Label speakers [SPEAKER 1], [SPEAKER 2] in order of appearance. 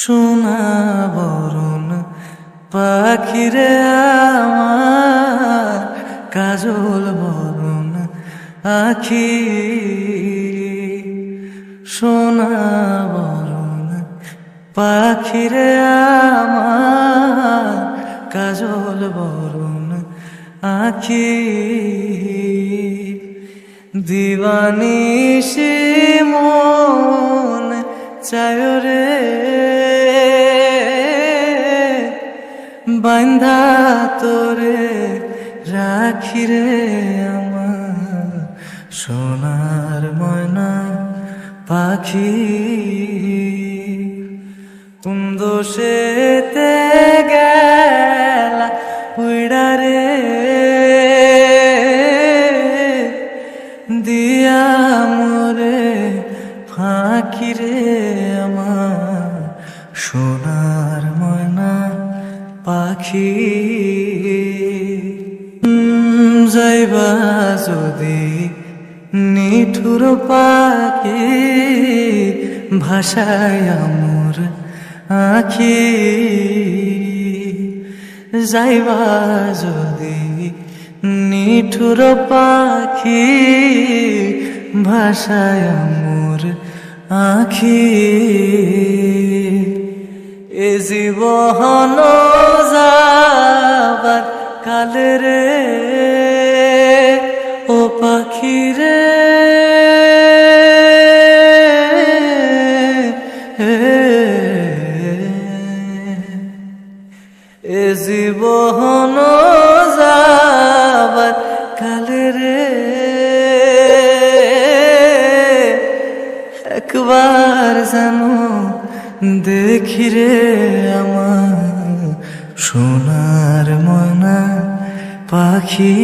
[SPEAKER 1] সোনা বরণ পাখিরে আমার কাজল বরণ আখি। সোনা বরণ পাখিরে আমার কাজল বরণ আখি। দিবানিশি মন চায় রে বান্ধা তোরে রাখি রে আমার সোনার ময়না পাখি। কোন দোষেতে গেলা উইড়া রে দিয়া মোরে ফাঁকি রে আমার সোনার ময়না পাখি। যাইবা যদি নিঠুর পাখি ভাষায় আমার আখি। যাইবা যদি নিঠুর পাখি ভাষায় আমার আখি। এ জীবন যাবার কালে রে ও পাখি রে এ জীবন যাবার কালে রে একবার যেন দেখি রে আমার সোনার ময়না পাখি।